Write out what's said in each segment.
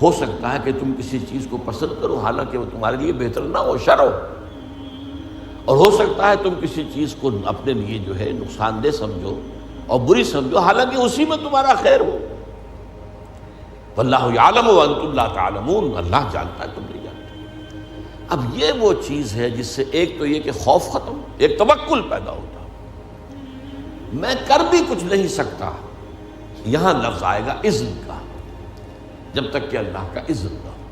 ہو سکتا ہے کہ تم کسی چیز کو پسند کرو حالانکہ وہ تمہارے لیے بہتر نہ ہو، شر ہو، اور ہو سکتا ہے تم کسی چیز کو اپنے لیے جو ہے نقصان دہ سمجھو اور بری سمجھو حالانکہ اسی میں تمہارا خیر ہو۔ واللہ یعلم وانتم لا تعلمون، اللہ جانتا ہے تم نہیں جانتے۔ اب یہ وہ چیز ہے جس سے ایک تو یہ کہ خوف ختم، ایک توکل پیدا ہوتا، میں کر بھی کچھ نہیں سکتا، یہاں لفظ آئے گا اذن کا، جب تک کہ اللہ کا اذن نہ ہو،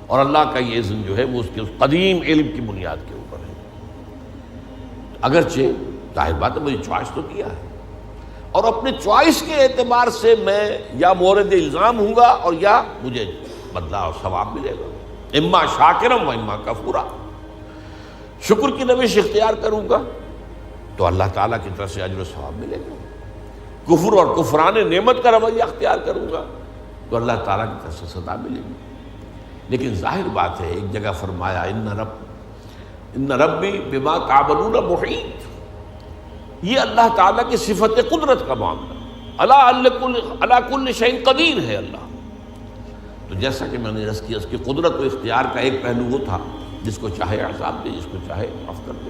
اور اللہ کا یہ اذن جو ہے وہ اس کے قدیم علم کی بنیاد کے اوپر ہے۔ اگرچہ ظاہر بات ہے مجھے چوائس تو کیا ہے، اور اپنے چوائس کے اعتبار سے میں یا مورد الزام ہوں گا اور یا مجھے بدلہ اور ثواب ملے گا، اما شاکرم و اما کفورا۔ شکر کی روش اختیار کروں گا تو اللہ تعالیٰ کی طرف سے اجر و ثواب ملے گا، کفر اور کفران نعمت کا رویہ اختیار کروں گا تو اللہ تعالیٰ کی طرف سے سزا ملے گی۔ لیکن ظاہر بات ہے ایک جگہ فرمایا ان ربی بما تعملون محیط، یہ اللہ تعالیٰ کی صفت قدرت کا معاملہ، علی کل شیء قدیر ہے اللہ۔ تو جیسا کہ میں نے عرض کیا اس کی قدرت و اختیار کا ایک پہلو وہ تھا جس کو چاہے عذاب دے، جس کو چاہے معاف کر دے،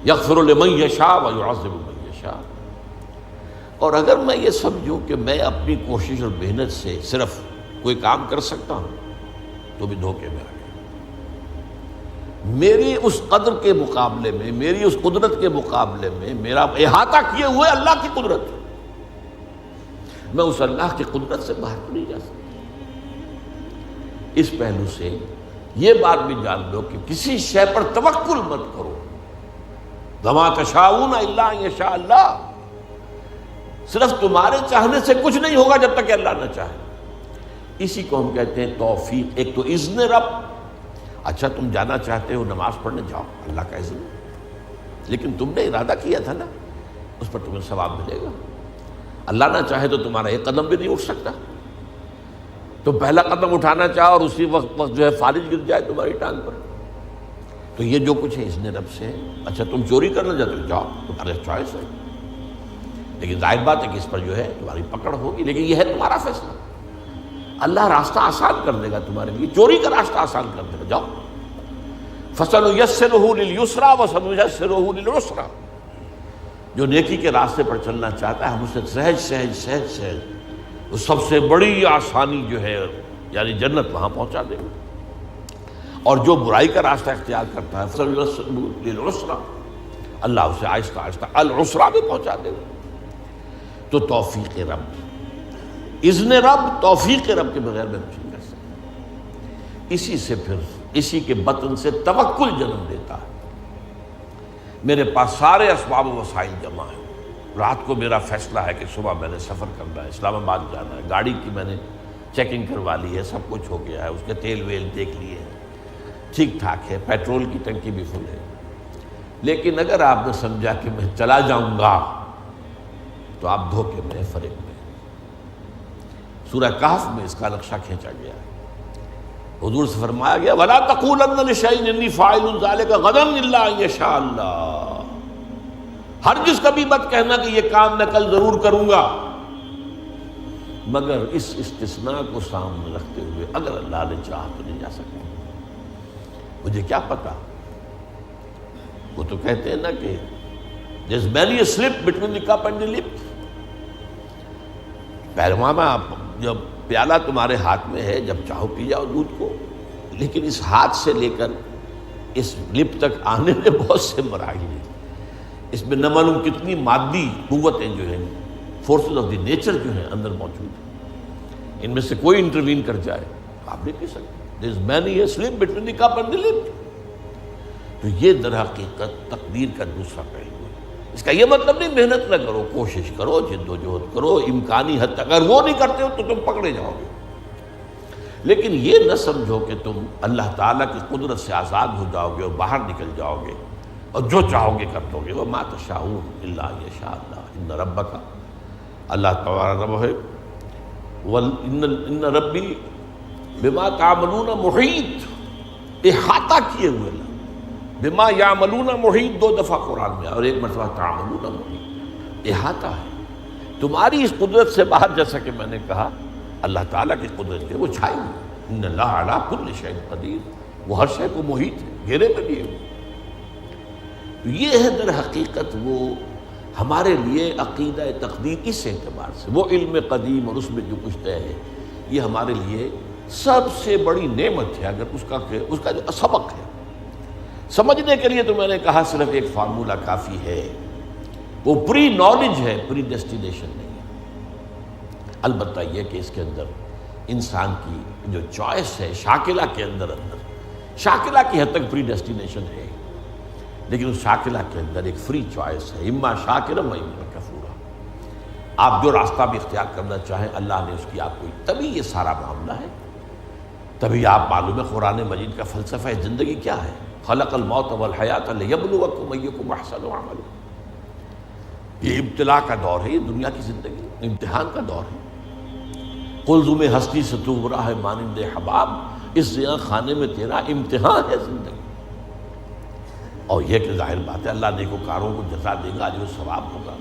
یغفر لمن یشاء ویعذب من یشاء۔ اور اگر میں یہ سمجھوں کہ میں اپنی کوشش اور محنت سے صرف کوئی کام کر سکتا ہوں تو بھی دھوکے میں آ گیا۔ میری اس قدر کے مقابلے میں، میری اس قدرت کے مقابلے میں میرا احاطہ کیے ہوئے اللہ کی قدرت ہے، میں اس اللہ کی قدرت سے باہر نہیں جا سکتا۔ اس پہلو سے یہ بات بھی جان لو کہ کسی شے پر توکل مت کرو، وما تشاءون الا ان یشاء اللہ، صرف تمہارے چاہنے سے کچھ نہیں ہوگا جب تک کہ اللہ نہ چاہے۔ اسی کو ہم کہتے ہیں توفیق۔ ایک تو اذن رب، اچھا تم جانا چاہتے ہو نماز پڑھنے جاؤ، اللہ کا اذن، لیکن تم نے ارادہ کیا تھا نا، اس پر تمہیں ثواب ملے گا۔ اللہ نہ چاہے تو تمہارا ایک قدم بھی نہیں اٹھ سکتا، تم پہلا قدم اٹھانا چاہو اور اسی وقت جو ہے فالج گر جائے تمہاری ٹانگ پر، تو یہ جو کچھ ہے اذن رب سے ہے۔ اچھا تم چوری کرنا چاہتے ہو، جاؤ، تمہارا چوائس ہے، لیکن ظاہر بات ہے کہ اس پر جو ہے تمہاری پکڑ ہوگی، لیکن یہ ہے تمہارا فیصلہ۔ اللہ راستہ آسان کر دے گا تمہارے لیے، چوری کا راستہ آسان کر دے گا، جاؤ۔ فَسَنُيَسِّرُهُ لِلْيُسْرَىٰ وَسَنُيَسِّرُهُ لِلْعُسْرَىٰ، جو نیکی کے راستے پر چلنا چاہتا ہے ہم اسے سہج سہج سہج سہج وہ سب سے بڑی آسانی جو ہے یعنی جنت وہاں پہنچا دے گا، اور جو برائی کا راستہ اختیار کرتا ہے فَسَنُيَسِّرُهُ لِلْعُسْرَىٰ، اللہ اسے آہستہ آہستہ العسرا بھی پہنچا دے گا۔ تو توفیق رب، اذن رب، توفیق رب کے بغیر میں کچھ نہیں کر سکتا۔ اسی سے پھر اسی کے بطن سے توکل جنم دیتا ہے۔ میرے پاس سارے اسباب و وسائل جمع ہیں، رات کو میرا فیصلہ ہے کہ صبح میں نے سفر کرنا ہے، اسلام آباد جانا ہے، گاڑی کی میں نے چیکنگ کروا لی ہے، سب کچھ ہو گیا ہے، اس کے تیل ویل دیکھ لیے ہیں، ٹھیک ٹھاک ہے، پیٹرول کی ٹنکی بھی فل ہے، لیکن اگر آپ نے سمجھا کہ میں چلا جاؤں گا تو آپ دھوکے میں، فریب میں۔ سورہ کہف میں اس کا نقشہ کھینچا گیا ہے، حضور سے فرمایا گیا وَلَا تَقُولَنَّ لِشَيْءٍ إِنِّي فَاعِلٌ ذَلِكَ غَدًا إِلَّا أَن يَشَاءَ اللَّهُ، ہرگز کبھی مت کہنا کہ یہ کام میں کل ضرور کروں گا، مگر اس استثناء کو سامنے رکھتے ہوئے اگر اللہ نے چاہا تو نہیں جا سکتا۔ مجھے کیا پتا، وہ تو کہتے ہیں نا کہ there's many a slip between the cup and the lip۔ پہلوانا جب پیالہ تمہارے ہاتھ میں ہے، جب چاہو پی جاؤ دودھ کو، لیکن اس ہاتھ سے لے کر اس لپ تک آنے میں بہت سے مراحل ہیں، اس میں نہ معلوم کتنی مادی قوتیں جو ہیں، فورسز آف دی نیچر جو ہیں اندر موجود ہیں، ان میں سے کوئی انٹروین کر جائے آپ نہیں پی سکتے۔ there is many a slip between the cup and the lip۔ تو یہ در حقیقت تقدیر کا دوسرا پہلو ہے۔ اس کا یہ مطلب نہیں محنت نہ کرو، کوشش کرو، جد و جہد کرو، امکانی حد تک، اگر وہ نہیں کرتے ہو تو تم پکڑے جاؤ گے، لیکن یہ نہ سمجھو کہ تم اللہ تعالیٰ کی قدرت سے آزاد ہو جاؤ گے اور باہر نکل جاؤ گے اور جو چاہو گے کر دو گے۔ وَمَا تَشَاءُونَ إِلَّا أَن يَشَاءَ اللَّهُ إِنَّ رَبَّكَ، اللہ تعالیٰ رب ہے، إِنَّ رَبِّي بِمَا تَعْمَلُونَ مُحِيطٌ، احاطہ کیے ہوئے اللہ، بما یعملون محیط دو دفعہ قرآن میں، اور ایک مرتبہ تعملون محیط، احاطہ ہے تمہاری اس قدرت سے باہر۔ جیسا کہ میں نے کہا اللہ تعالیٰ کی قدرت ہے وہ چھائی ہوئی، ان اللہ علی کل شیء قدیر، وہ ہر شے کو محیط ہے، گھیرے میں لیے ہوئے۔ تو یہ ہے در حقیقت وہ ہمارے لیے عقیدہ تقدیر، اس اعتبار سے وہ علم قدیم اور اس میں جو کچھ طے ہے یہ ہمارے لیے سب سے بڑی نعمت ہے۔ اگر اس کا جو سبق ہے سمجھنے کے لیے تو میں نے کہا صرف ایک فارمولہ کافی ہے، وہ پری نالج ہے، پری ڈیسٹینیشن نہیں ہے۔ البتہ یہ کہ اس کے اندر انسان کی جو چوائس ہے شاکلہ کے اندر شاکلہ کی حد تک پری ڈیسٹینیشن ہے، لیکن اس شاکلہ کے اندر ایک فری چوائس ہے، اما شاکرا و اما کفورا۔ آپ جو راستہ بھی اختیار کرنا چاہیں اللہ نے اس کی آپ کو، تبھی یہ سارا معاملہ ہے، تبھی آپ معلوم ہے قرآن مجید کا فلسفہ زندگی کیا ہے، خلق الموت والحیات لیبلوکم ایکم احسن عملا۔ یہ ابتلا کا دور ہے، یہ دنیا کی زندگی امتحان کا دور ہے۔ قلزم ہستی سے تو گمراہ ہے مانند حباب، اس زیاں خانے میں تیرا امتحان ہے زندگی۔ اور یہ کہ ظاہر بات ہے اللہ نیکوکاروں کو جزا دے گا، اجر و ثواب ہوگا۔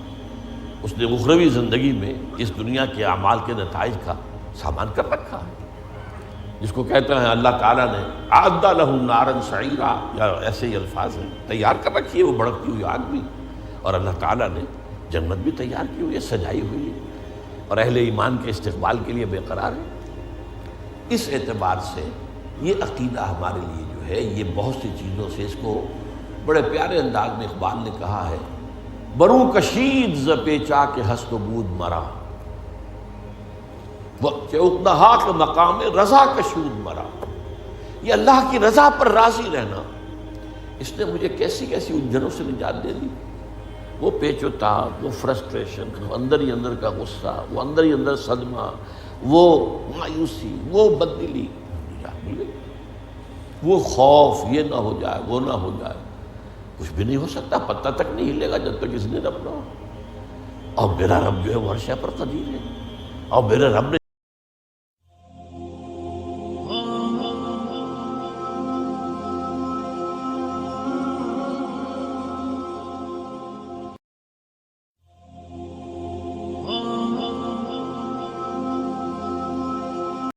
اس نے اخروی زندگی میں اس دنیا کے اعمال کے نتائج کا سامان کر رکھا ہے، جس کو کہتے ہیں اللہ تعالیٰ نے اعد لہم نارا سعیرا، یا ایسے ہی الفاظ ہیں، تیار کر رکھی ہے وہ بھڑکتی ہوئی آگ بھی، اور اللہ تعالیٰ نے جنت بھی تیار کی ہوئی ہے، سجائی ہوئی ہے، اور اہل ایمان کے استقبال کے لیے بے قرار ہے۔ اس اعتبار سے یہ عقیدہ ہمارے لیے جو ہے یہ بہت سی چیزوں سے، اس کو بڑے پیارے انداز میں اقبال نے کہا ہے، برو کشید ز پیچا کے ہست و بود مرا، اقدہا کے مقام رضا کشود مرا۔ یہ اللہ کی رضا پر راضی رہنا، اس نے مجھے کیسی کیسی الجھنوں سے نجات دے دی۔ وہ پیچ و تاب، وہ فرسٹریشن، وہ اندر ہی اندر کا غصہ، وہ اندر ہی اندر صدمہ، وہ مایوسی، وہ بددلی، نجات مل گئی۔ وہ خوف، یہ نہ ہو جائے، وہ نہ ہو جائے، کچھ بھی نہیں ہو سکتا، پتہ تک نہیں ہلے گا جب تک اس نے رب نہ ہو۔ اور میرا رب جو ہے وہ ہر شے پر قدیر ہے، اور میرے رب نے